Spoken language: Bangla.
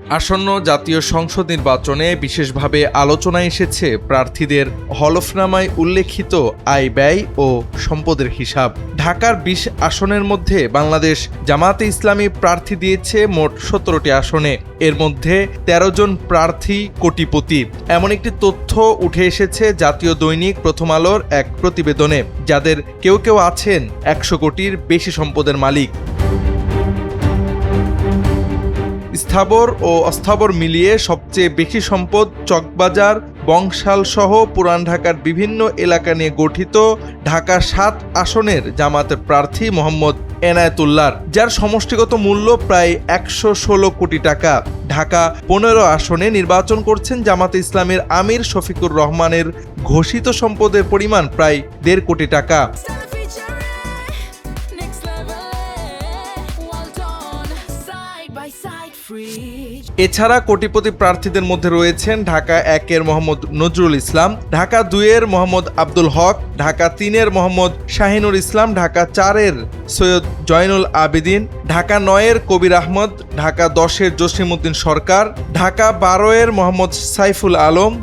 আসন্ন জাতীয় সংসদ নির্বাচনে বিশেষভাবে আলোচনায় এসেছে প্রার্থীদের হলফনামায় উল্লেখিত আয় ব্যয় ও সম্পদের হিসাব। ঢাকার ২০ আসনের মধ্যে বাংলাদেশ জামায়াতে ইসলামী প্রার্থী দিয়েছে মোট ১৭টি আসনে। এর মধ্যে ১৩ জন প্রার্থী কোটিপতি। এমন একটি তথ্য উঠে এসেছে জাতীয় দৈনিক প্রথম আলোর এক প্রতিবেদনে, যাদের কেউ কেউ আছেন ১০০ কোটির বেশি সম্পদের মালিক। স্থাবর ও অস্থাবর মিলিয়ে সবচেয়ে বেশি সম্পদ চকবাজার, বংশাল সহ পুরান ঢাকার বিভিন্ন এলাকা নিয়ে গঠিত ঢাকা ৭ আসনের জামায়াতের প্রার্থী মোহাম্মদ এনায়েতুল্লাহর, যার সমষ্টিগত মূল্য প্রায় ১১৬ কোটি টাকা। ঢাকা ১৫ আসনে নির্বাচন করছেন জামায়াতে ইসলামের আমির শফিকুর রহমানের ঘোষিত সম্পদের পরিমাণ প্রায় ১.৫ কোটি টাকা। এছাড়া কোটিপতি প্রার্থীদের মধ্যে রয়েছেন ঢাকা ১-এর মোহাম্মদ নজরুল ইসলাম, ঢাকা ২-এর মোহাম্মদ আব্দুল হক, ঢাকা ৩-এর মোহাম্মদ শাহিনুর ইসলাম, ঢাকা ৪-এর সৈয়দ জয়নুল আবেদিন, ঢাকা ৯-এর কবির আহমদ, ঢাকা ১০-এর জসিম উদ্দিন সরকার, ঢাকা ১২-এর মোহাম্মদ সাইফুল আলম,